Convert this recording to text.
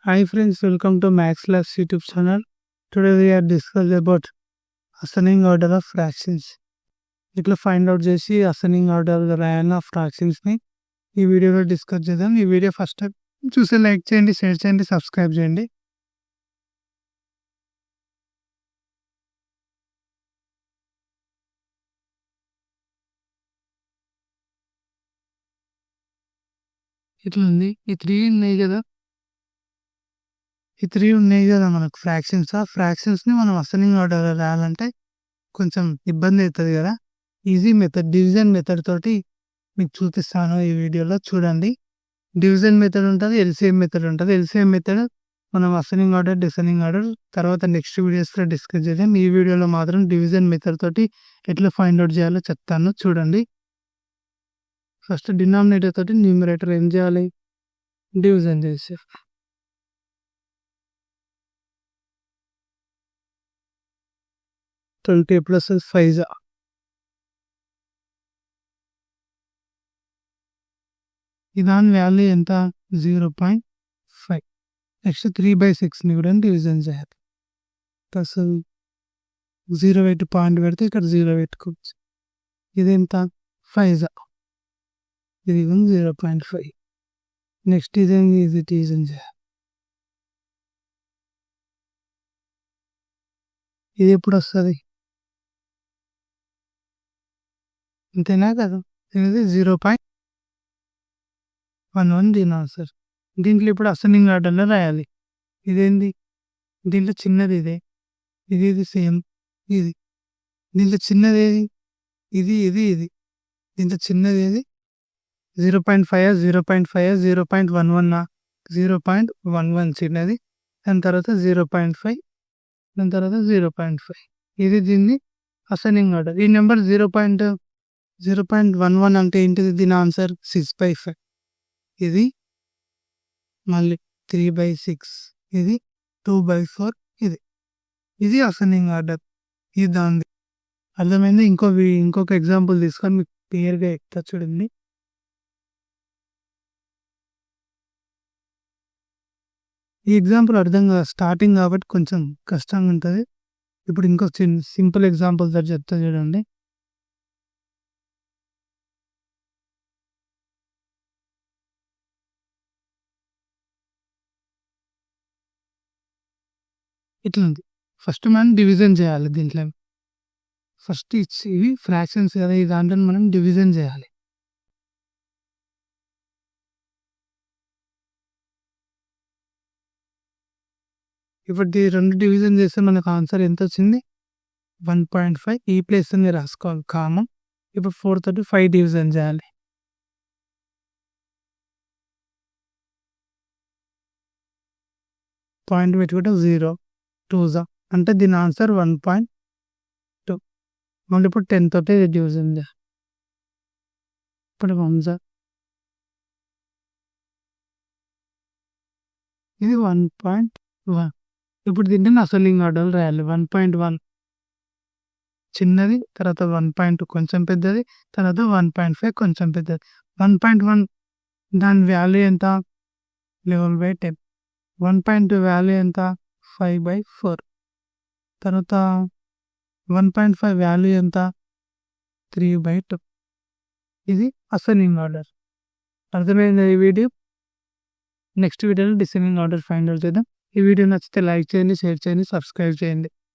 Hi friends, welcome to Max Labs YouTube channel. Today we are discussing about ascending order of fractions. ఇట్లా find out చేసి ascending order రాయాలన్న fractions ని ఈ వీడియోలో discuss చేద్దాం. ఈ video first time చూస్తే like చేయండి, షేర్ చేయండి, సబ్స్క్రైబ్ చేయండి. ఇట్లా ఉంది. ఈ 3 ఉన్నాయి కదా, మనకు ఫ్రాక్షన్స్. ఆ ఫ్రాక్షన్స్ ని మనం అసెండింగ్ ఆర్డర్ రాయాలంటే కొంచెం ఇబ్బంది అవుతుంది కదా. ఈజీ మెథడ్, డివిజన్ మెథడ్ తోటి మీకు చూపిస్తాను ఈ వీడియోలో. చూడండి, డివిజన్ మెథడ్ ఉంటుంది, ఎల్సిఎం మెథడ్ ఉంటుంది. ఎల్సిఎం మెథడ్ మనం అసెండింగ్ ఆర్డర్, డిసెండింగ్ ఆర్డర్ తర్వాత నెక్స్ట్ వీడియోస్లో డిస్కస్ చేద్దాం. ఈ వీడియోలో మాత్రం డివిజన్ మెథడ్ తోటి ఎట్లా ఫైండ్ అవుట్ చేయాలో చెప్తాను. చూడండి, ఫస్ట్ డినామినేటర్ తోటి న్యూమరేటర్ ఏం చేయాలి, డివిజన్ చేసి 20 ప్లస్ 5 దాని వాల్యూ ఎంత, 0.5. నెక్స్ట్ 3/6ని కూడా డివిజన్ చేయాలి. ప్లస్ 0 పెట్టి పాయింట్ పెడితే ఇక్కడ 0 పెట్టుకోవచ్చు. ఇదెంత, 5. ఇది 0.5. నెక్స్ట్ ఇదేంటి, ఇది డివిజన్ చేయాలి. ఇది ఎప్పుడు వస్తుంది, అంతేనా కదా. ఇది 0.11 దీని ఆన్సర్. దీంట్లో ఇప్పుడు అసెండింగ్ ఆర్డర్లో రాయాలి. ఇదేంది, దీంట్లో చిన్నది ఇదే, ఇది సేమ్ ఇది. దీంట్లో చిన్నది ఏది, ఇది. దీంట్లో చిన్నది ఏది, 0.5, 0.5, 0.11, 0.11 చిన్నది. దాని తర్వాత 0.5, దాని తర్వాత 0.5. ఇది దీన్ని అసెండింగ్ ఆర్డర్. ఈ నెంబర్ 0.11 అంటే ఏంటిది, దీని ఆన్సర్ 6/5. ఇది మళ్ళీ 3/6, ఇది 2/4, ఇది అసెండింగ్ ఆర్డర్. ఇది దాన్ని అర్థమైంది. ఇంకొక ఎగ్జాంపుల్ తీసుకొని మీకు క్లియర్గా చెప్తా చూడండి. ఈ ఎగ్జాంపుల్ అర్థం కాదు, స్టార్టింగ్ కాబట్టి కొంచెం కష్టంగా ఉంటుంది. ఇప్పుడు ఇంకో సింపుల్ ఎగ్జాంపుల్ సార్ చెప్తా చూడండి. ఇట్లా ఉంది. ఫస్ట్ మనం డివిజన్ చేయాలి. దీంట్లో ఫస్ట్ ఇవి ఫ్రాక్షన్స్ కదా, ఈ దాంట్లో మనం డివిజన్ చేయాలి. ఇప్పుడు ఈ 2 డివిజన్ చేస్తే మనకు ఆన్సర్ ఎంత వచ్చింది, 1.5. ఈ ప్లేస్ అని రాసుకోవాలి కామన్. ఇప్పుడు 4 తోటి 5 డివిజన్ చేయాలి. పాయింట్ పెట్టుకుంటే 0, 2 అంటే దీని ఆన్సర్ 1.2. మళ్ళీ ఇప్పుడు 10 తోటి డివిజన్ చేయాలి. ఇప్పుడు 1 ఇది 1.1. ఇప్పుడు దీంట్లో అసెండింగ్ ఆర్డర్ రాయాలి. 1.1 చిన్నది, తర్వాత 1.2 కొంచెం పెద్దది, తర్వాత 1.5 కొంచెం పెద్దది. 1.1 దాని వాల్యూ ఎంత, 11/10. 1.2 వాల్యూ ఎంత, 5/4. తర్వాత 1.5 వాల్యూ ఎంత, 3/2. ఇది అసెండింగ్ ఆర్డర్. అర్థమైంది ఈ వీడియో. నెక్స్ట్ వీడియోలో డిసెండింగ్ ఆర్డర్ ఫైండ్ అవుట్ చేద్దాం. ఈ వీడియో నచ్చితే లైక్ చేయండి, షేర్ చేయండి, సబ్స్క్రైబ్ చేయండి.